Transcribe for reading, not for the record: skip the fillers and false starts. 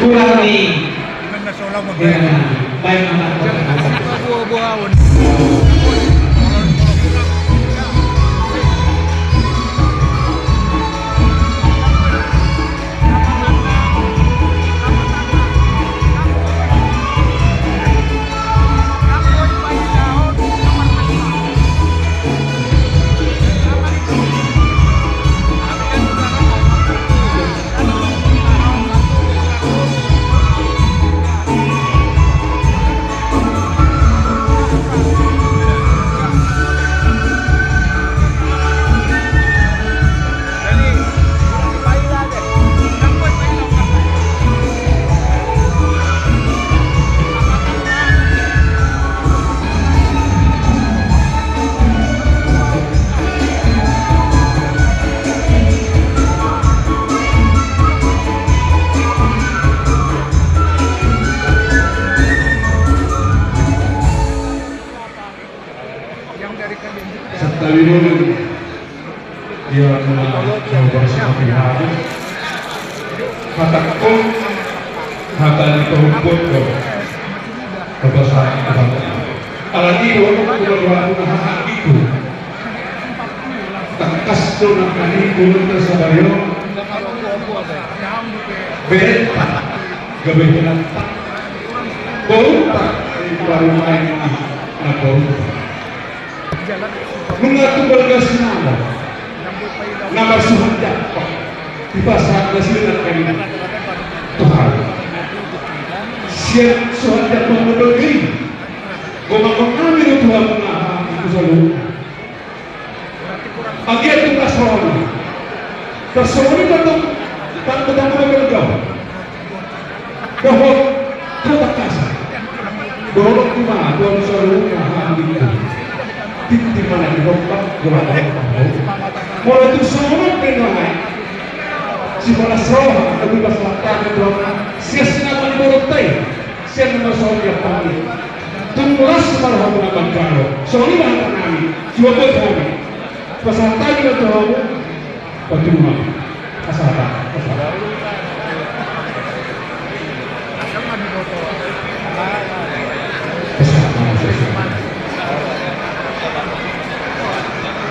kurangi ya, baik anak Tawirun dia mencoba seperti hari kataku hatan itu hukum kebesaran Tuhan alati untuk kedua hak itu tekas tuh kali turun tersabayo beta gabehan bau tak baru main na bau mengaku bergas nama suhanda di pasar nasihat kami Tuhan siap suhanda mengendali gomang kami Tuhan mengaha itu selalu agar tugas soalnya tersoalnya datang tak bertanggung jawab bahwa kita kasar dorong Tuhan Tuhan selalu mengaha itu di mana di tempat gimana mulai itu semua penilai si mana soal tapi pas latar itu sia-sia apa di borotai sia nama soal yang kami tunggulah semarah mengaman karo soalnya bahan kami jiwa buat kami pas latar juga tahu percuma asal